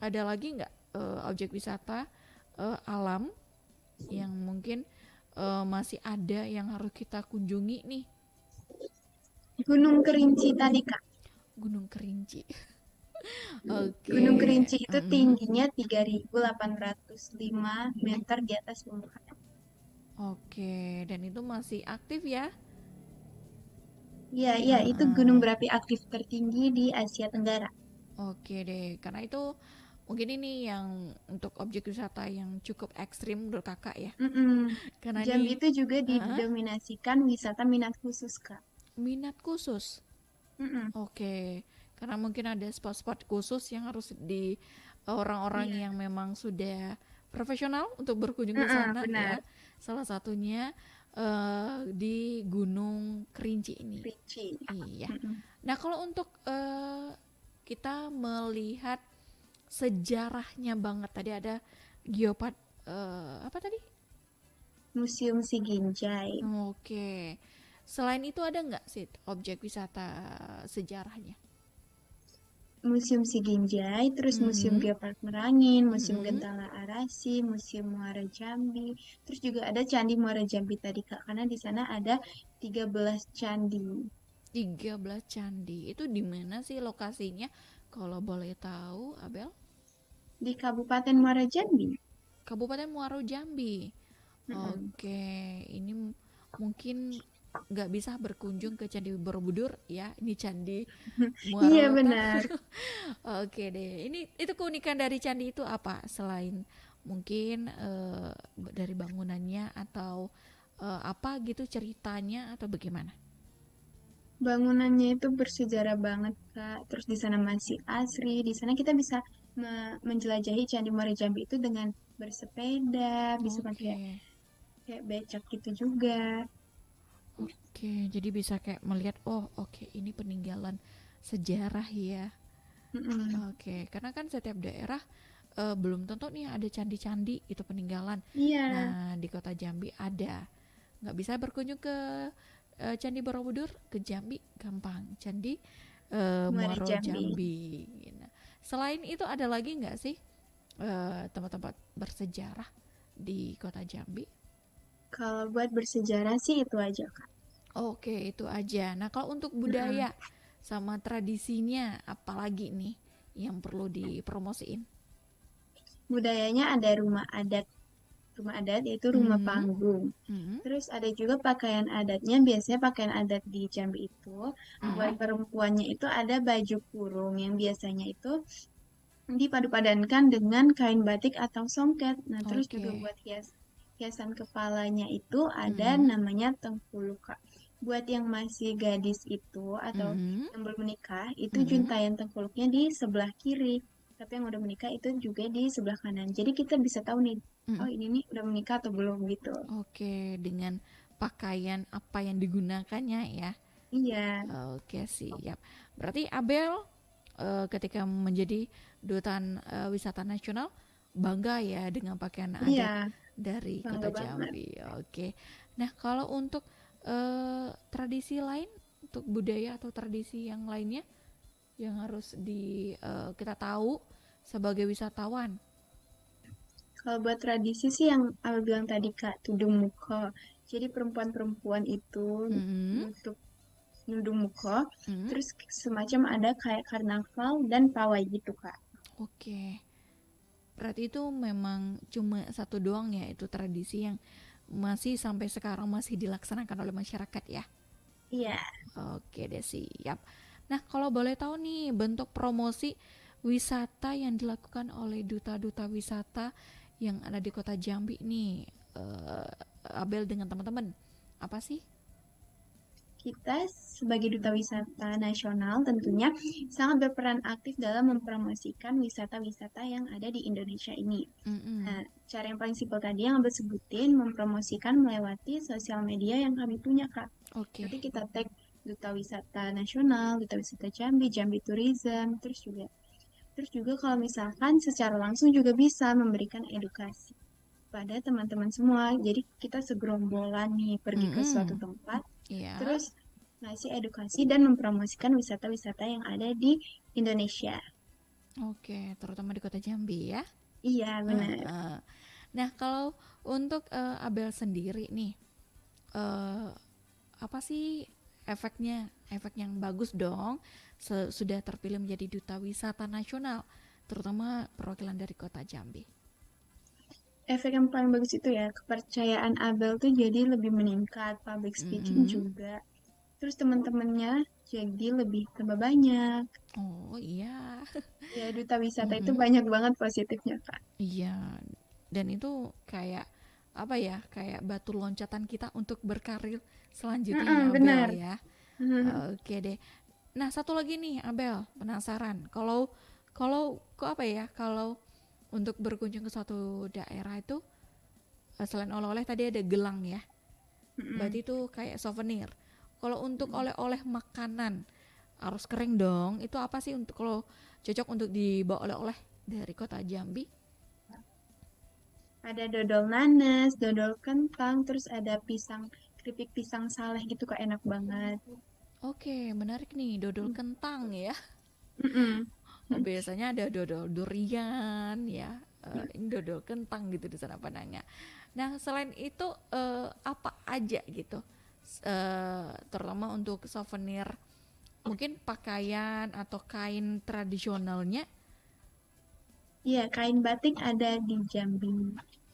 ada lagi nggak objek wisata alam yang mungkin masih ada yang harus kita kunjungi nih? Gunung Kerinci tadi, Kak. Gunung Kerinci. Oke. Gunung Kerinci itu Mm-mm. tingginya 3.805 meter di atas permukaan. Oke, dan itu masih aktif ya? Iya, iya, itu gunung Heeh. berapi aktif tertinggi di Asia Tenggara. Oke deh, karena itu mungkin ini yang untuk objek wisata yang cukup ekstrim menurut kakak ya. Mm-mm. Karena Jambi ini itu juga heeh, didominasikan wisata minat khusus, Kak. minat khusus. Mm-mm. Oke, karena mungkin ada spot-spot khusus yang harus di orang-orang Iya, yang memang sudah profesional untuk berkunjung ke mm-mm, sana benar. ya. Salah satunya di Gunung Kerinci ini. Kerinci. Iya. Mm-mm. Nah, kalau untuk kita melihat sejarahnya banget tadi ada geopark apa tadi? Museum Siginjai. Oke. Selain itu ada nggak sih objek wisata sejarahnya? Museum Siginjai, terus Museum Mhm, Geopark Merangin, Museum mhm. Gentala Arasi, Museum Muara Jambi, terus juga ada Candi Muara Jambi tadi Kak, karena di sana ada 13 candi 13 candi. Itu di mana sih lokasinya? Kalau boleh tahu, Abel? di Kabupaten Muara Jambi. Kabupaten Muaro Jambi. Mm-mm. Oke, ini mungkin nggak bisa berkunjung ke Candi Borobudur ya. Ini Candi Iya Muaro benar. Oke deh. Ini itu keunikan dari candi itu apa? Selain mungkin dari bangunannya atau apa gitu ceritanya atau bagaimana? Bangunannya itu bersejarah banget Kak. Terus di sana masih asri. Di sana kita bisa menjelajahi Candi Muara Jambi itu dengan bersepeda, bisa pakai Oke. kayak becak gitu juga. Oke, jadi bisa kayak melihat oh oke ini peninggalan sejarah ya. Mm-mm. Oke, karena kan setiap daerah belum tentu nih ada candi-candi itu peninggalan. Iya, Nah, di kota Jambi ada. Nggak bisa berkunjung ke Candi Borobudur, ke Jambi gampang. Candi Muara Muaro Jambi. Jambi. Nah, selain itu ada lagi nggak sih tempat-tempat bersejarah di kota Jambi? Kalau buat bersejarah sih itu aja Kak. Oke, itu aja. Nah, kalau untuk Mm-mm. budaya sama tradisinya, apalagi nih yang perlu dipromosiin? Budayanya ada rumah adat yaitu rumah Mhm, panggung. mhm, Terus ada juga pakaian adatnya, biasanya pakaian adat di Jambi itu, buat mhm. perempuannya itu ada baju kurung yang biasanya itu dipadu-padankan dengan kain batik atau songket. Nah, terus juga Oke. buat hiasan kepalanya itu ada Mhm, namanya tengkuluk, Kak. Buat yang masih gadis itu atau mhm, yang belum menikah, itu mhm. juntayan tengkuluknya di sebelah kiri. Tapi yang udah menikah itu juga di sebelah kanan. Jadi kita bisa tahu nih, Mhm. oh ini nih udah menikah atau belum gitu. Oke, dengan pakaian apa yang digunakannya ya. Iya, Oke, siap. Berarti Abel ketika menjadi dutaan wisata nasional bangga ya dengan pakaian adat iya, dari bangga Kota banget. Jambi. Oke. Nah, kalau untuk tradisi lain, untuk budaya atau tradisi yang lainnya yang harus kita tahu sebagai wisatawan. Kalau buat tradisi sih yang Abang bilang tadi Kak, tudung muko. Jadi perempuan-perempuan itu Mhm, nutup nudung muko, mhm. terus semacam ada kayak karnaval dan pawai gitu Kak. Oke. Berarti itu memang cuma satu doang ya itu tradisi yang masih sampai sekarang masih dilaksanakan oleh masyarakat ya. Iya, Oke deh siap. Nah kalau boleh tahu nih bentuk promosi wisata yang dilakukan oleh duta-duta wisata yang ada di kota Jambi nih, Abel dengan teman-teman apa sih? kita sebagai Duta Wisata Nasional tentunya sangat berperan aktif dalam mempromosikan wisata-wisata yang ada di Indonesia ini. Mm-mm. Nah, cara yang paling simpel tadi yang Abang sebutin, mempromosikan melewati sosial media yang kami punya, Kak. Oke. Nanti kita tag Duta Wisata Nasional, Duta Wisata Jambi, Jambi Tourism, terus juga kalau misalkan secara langsung juga bisa memberikan edukasi pada teman-teman semua. Jadi kita segerombolan nih pergi ke suatu Mm-mm. tempat, Ya. terus ngasih edukasi dan mempromosikan wisata-wisata yang ada di Indonesia. Oke, terutama di kota Jambi ya. Iya, benar. Heeh. Nah, kalau untuk Abel sendiri nih, eh, apa sih efeknya? Efek yang bagus dong, sudah terpilih menjadi duta wisata nasional, terutama perwakilan dari kota Jambi. Efek yang paling bagus itu ya, kepercayaan Abel tuh jadi lebih meningkat, public speaking Mm-mm. juga. Terus teman-temannya jadi lebih tambah banyak. Oh iya. Ya, duta wisata itu Mm-mm. banyak banget positifnya, Kak. Iya. Dan itu kayak apa ya? Kayak batu loncatan kita untuk berkarir selanjutnya ya Abel Benar. ya. Oke deh. Nah, satu lagi nih, Abel, penasaran. Kalau kalau kok apa ya? Kalau untuk berkunjung ke suatu daerah itu selain oleh-oleh tadi ada gelang ya. Mm-mm. Berarti itu kayak souvenir. Kalau untuk oleh-oleh makanan harus kering dong. Itu apa sih untuk kalau cocok untuk dibawa oleh-oleh dari kota Jambi? Ada dodol nanas, dodol kentang, terus ada keripik pisang saleh gitu Kak, enak banget. Oke, menarik nih, dodol kentang ya. Mm-mm. Biasanya ada dodol durian ya, dodol kentang gitu di sana Padangnya. Nah, selain itu apa aja gitu? Terutama untuk souvenir, mungkin pakaian atau kain tradisionalnya. Iya, kain batik ada di Jambi.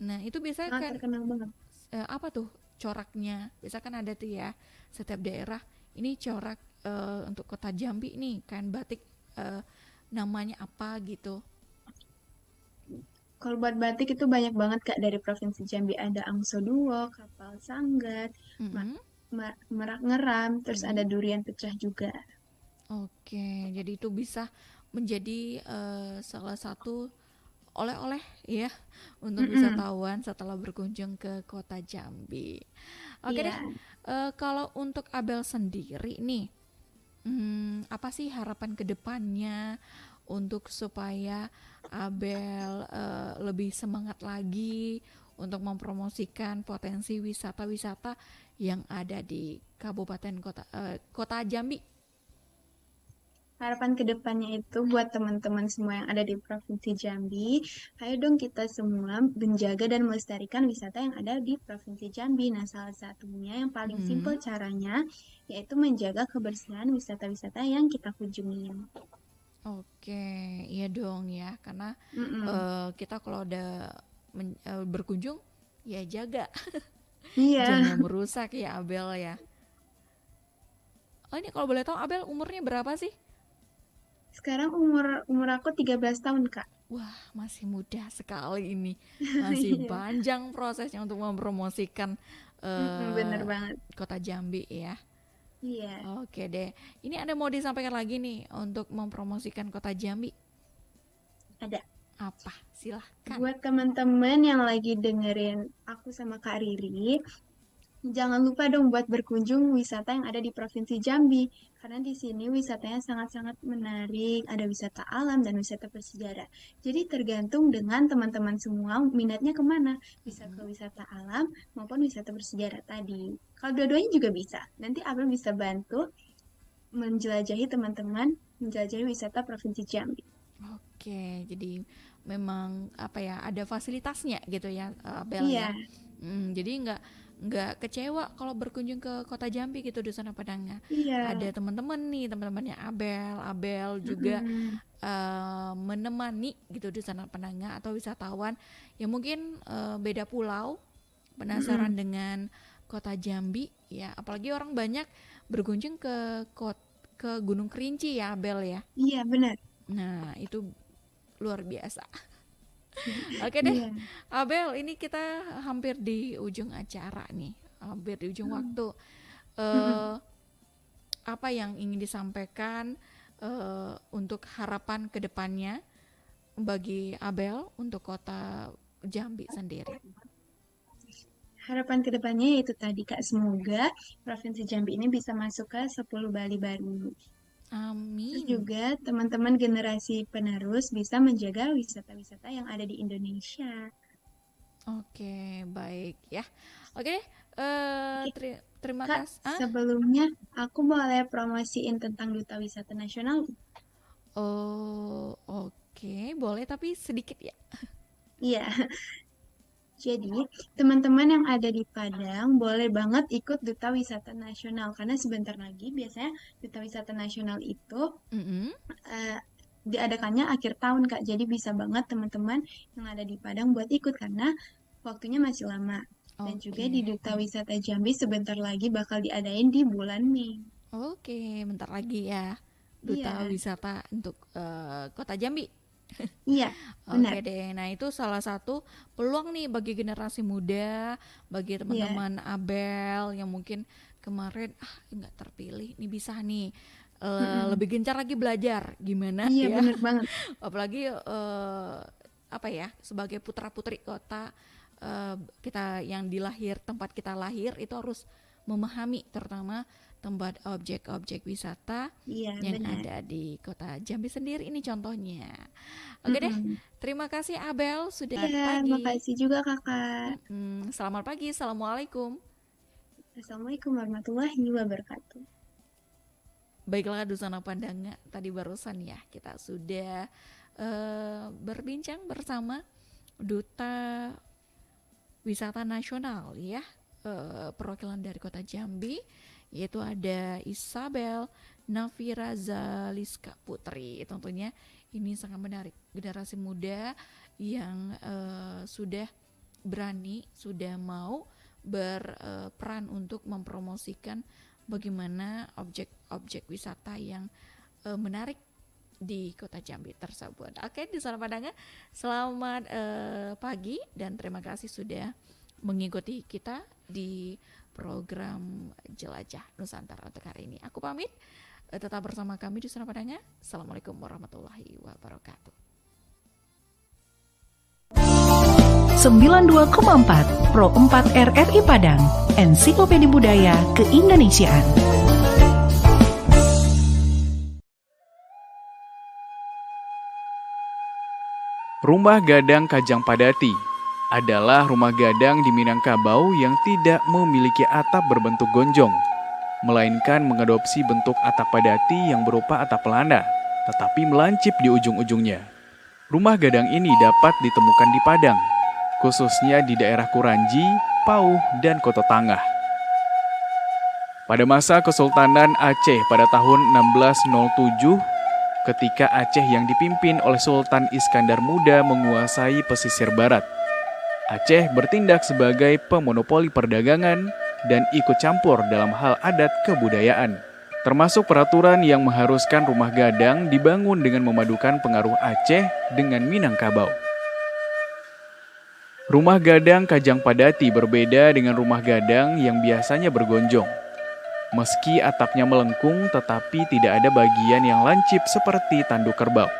Nah, itu biasanya Sangat kan terkenal banget. apa tuh coraknya? Biasa kan ada tuh ya, setiap daerah ini corak untuk kota Jambi nih, kain batik namanya apa gitu. Kalau buat batik itu banyak banget Kak dari Provinsi Jambi. Ada Angso Duo, Kapal Sanggar, Mm-mm, Merak Ngeram, terus ada mm-mm. Durian Pecah juga. Oke, jadi itu bisa menjadi salah satu oleh-oleh ya untuk Mm-mm. wisatawan setelah berkunjung ke kota Jambi. Oke deh, Iya, kalau untuk Abel sendiri nih, apa sih harapan kedepannya untuk supaya Abel lebih semangat lagi untuk mempromosikan potensi wisata-wisata yang ada di Kabupaten Kota Jambi? harapan kedepannya itu buat teman-teman semua yang ada di Provinsi Jambi, ayo dong kita semua menjaga dan melestarikan wisata yang ada di Provinsi Jambi. Nah, salah satunya yang paling simpel Hmm, caranya yaitu menjaga kebersihan wisata-wisata yang kita kunjungi. oke, iya dong ya, karena Mm-mm. kita kalau udah berkunjung ya jaga, Iya, jangan merusak ya Abel ya. Oh ini kalau boleh tahu Abel umurnya berapa sih? sekarang umur umur aku 13 tahun, Kak. Wah, masih muda sekali ini. Masih Iya, panjang prosesnya untuk mempromosikan bener eh, banget. kota Jambi ya. Iya. Oke deh. Ini ada mau disampaikan lagi nih untuk mempromosikan kota Jambi. Ada. Apa? Silahkan. Buat teman-teman yang lagi dengerin aku sama Kak Riri, jangan lupa dong buat berkunjung wisata yang ada di Provinsi Jambi. Karena di sini wisatanya sangat-sangat menarik, ada wisata alam dan wisata bersejarah. Jadi tergantung dengan teman-teman semua minatnya kemana. Bisa ke Mm-mm. wisata alam maupun wisata bersejarah tadi. Kalau dua-duanya juga bisa. Nanti Abel bisa bantu menjelajahi teman-teman, menjelajahi wisata Provinsi Jambi. Oke, jadi memang apa ya ada fasilitasnya gitu ya Abel ya. Iya, Jadi nggak kecewa kalau berkunjung ke kota Jambi gitu di sana Padangnya. iya. Ada teman-teman nih teman-temannya Abel juga Mm-mm. menemani gitu di sana Padangnya atau wisatawan yang mungkin beda pulau Mm-mm. penasaran dengan kota Jambi ya. Apalagi orang banyak berkunjung ke Gunung Kerinci ya Abel ya. Iya, benar. Nah itu luar biasa. Oke deh, Iya. Abel, ini kita hampir di ujung acara nih, hampir di ujung Mm. waktu. Mm-mm. eh Apa yang ingin disampaikan untuk harapan kedepannya bagi Abel untuk kota Jambi sendiri? Harapan kedepannya yaitu tadi Kak, semoga Provinsi Jambi ini bisa masuk ke 10 Bali baru. Terus Amin. juga teman-teman generasi penerus bisa menjaga wisata-wisata yang ada di Indonesia. Oke, baik ya. Oke deh, Oke, terima Kak, kasih. sebelumnya aku boleh promosiin tentang Duta Wisata Nasional? Oh, oke, boleh tapi sedikit ya. Iya, jadi teman-teman yang ada di Padang boleh banget ikut Duta Wisata Nasional karena sebentar lagi biasanya Duta Wisata Nasional itu Mm-mm. eh, diadakannya akhir tahun Kak. Jadi bisa banget teman-teman yang ada di Padang buat ikut karena waktunya masih lama. Dan juga di Oke. Duta Wisata Jambi sebentar lagi bakal diadain di bulan Mei. Oke, bentar lagi ya. Duta Iya, wisata untuk Kota Jambi. iya, benar. Oke deh. Nah, itu salah satu peluang nih bagi generasi muda, bagi Iya, teman-teman Abel yang mungkin kemarin nggak terpilih, nih bisa nih mm-mm. lebih gencar lagi belajar gimana Iya, ya. benar banget. Apalagi apa ya, sebagai putra-putri kota kita yang tempat kita lahir itu harus memahami terutama tempat objek-objek wisata Iya, yang benar. ada di kota Jambi sendiri ini contohnya. Oke deh, Mm-mm. terima kasih Abel sudah Iya, pagi. makasih juga Kakak. Selamat pagi, assalamualaikum. Assalamualaikum warahmatullahi wabarakatuh. Baiklah Dusana Pandangan, tadi barusan ya kita sudah berbincang bersama Duta Wisata Nasional ya, perwakilan dari Kota Jambi, yaitu ada Isabel Nafira Zaliska Putri. Tentunya ini sangat menarik, generasi muda yang sudah berani, sudah mau berperan untuk mempromosikan bagaimana objek-objek wisata yang menarik di Kota Jambi tersebut. Oke, di sana Pandangan, selamat pagi dan terima kasih sudah mengikuti kita di program Jelajah Nusantara untuk hari ini. Aku pamit, tetap bersama kami di sana Pandangan. Assalamualaikum warahmatullahi wabarakatuh. 92,4 Pro 4 RRI Padang, Ensiklopedia Budaya Keindonesiaan. Rumah Gadang Kajang Padati adalah rumah gadang di Minangkabau yang tidak memiliki atap berbentuk gonjong, melainkan mengadopsi bentuk atap padati yang berupa atap pelana, tetapi melancip di ujung-ujungnya. Rumah gadang ini dapat ditemukan di Padang, khususnya di daerah Kuranji, Pauh, dan Koto Tangah. Pada masa Kesultanan Aceh pada tahun 1607, ketika Aceh yang dipimpin oleh Sultan Iskandar Muda menguasai pesisir barat, Aceh bertindak sebagai pemonopoli perdagangan dan ikut campur dalam hal adat kebudayaan, termasuk peraturan yang mengharuskan rumah gadang dibangun dengan memadukan pengaruh Aceh dengan Minangkabau. Rumah gadang Kajang Padati berbeda dengan rumah gadang yang biasanya bergonjong. Meski atapnya melengkung, tetapi tidak ada bagian yang lancip seperti tanduk kerbau.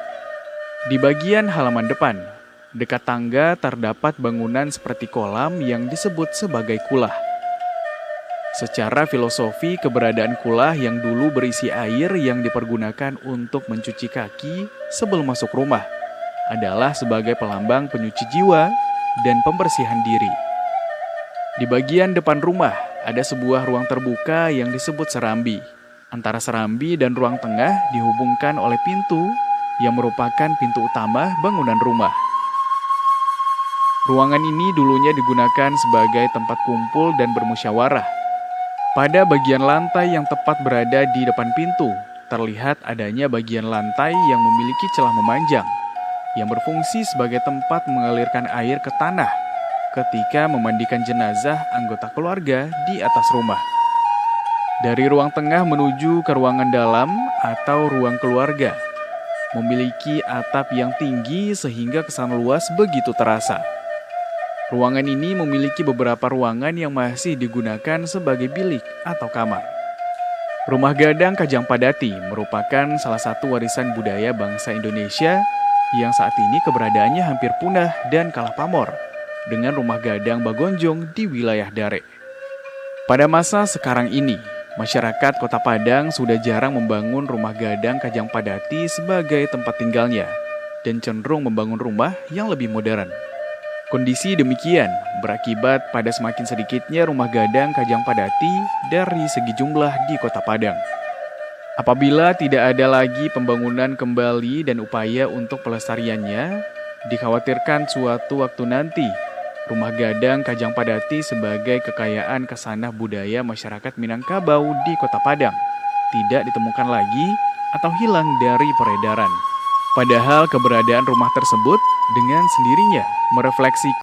Di bagian halaman depan, dekat tangga terdapat bangunan seperti kolam yang disebut sebagai kulah. Secara filosofi, keberadaan kulah yang dulu berisi air yang dipergunakan untuk mencuci kaki sebelum masuk rumah adalah sebagai pelambang penyuci jiwa dan pembersihan diri. Di bagian depan rumah, ada sebuah ruang terbuka yang disebut serambi. Antara serambi dan ruang tengah dihubungkan oleh pintu yang merupakan pintu utama bangunan rumah. Ruangan ini dulunya digunakan sebagai tempat kumpul dan bermusyawarah. Pada bagian lantai yang tepat berada di depan pintu, terlihat adanya bagian lantai yang memiliki celah memanjang, yang berfungsi sebagai tempat mengalirkan air ke tanah ketika memandikan jenazah anggota keluarga di atas rumah. Dari ruang tengah menuju ke ruangan dalam atau ruang keluarga, memiliki atap yang tinggi sehingga kesan luas begitu terasa. Ruangan ini memiliki beberapa ruangan yang masih digunakan sebagai bilik atau kamar. Rumah gadang Kajang Padati merupakan salah satu warisan budaya bangsa Indonesia yang saat ini keberadaannya hampir punah dan kalah pamor dengan rumah gadang Bagonjong di wilayah Dare. Pada masa sekarang ini, masyarakat Kota Padang sudah jarang membangun rumah gadang Kajang Padati sebagai tempat tinggalnya dan cenderung membangun rumah yang lebih modern. Kondisi demikian berakibat pada semakin sedikitnya rumah gadang Kajang Padati dari segi jumlah di Kota Padang. Apabila tidak ada lagi pembangunan kembali dan upaya untuk pelestariannya, dikhawatirkan suatu waktu nanti rumah gadang Kajang Padati sebagai kekayaan kesanah budaya masyarakat Minangkabau di Kota Padang tidak ditemukan lagi atau hilang dari peredaran. Padahal keberadaan rumah tersebut dengan sendirinya merefleksikan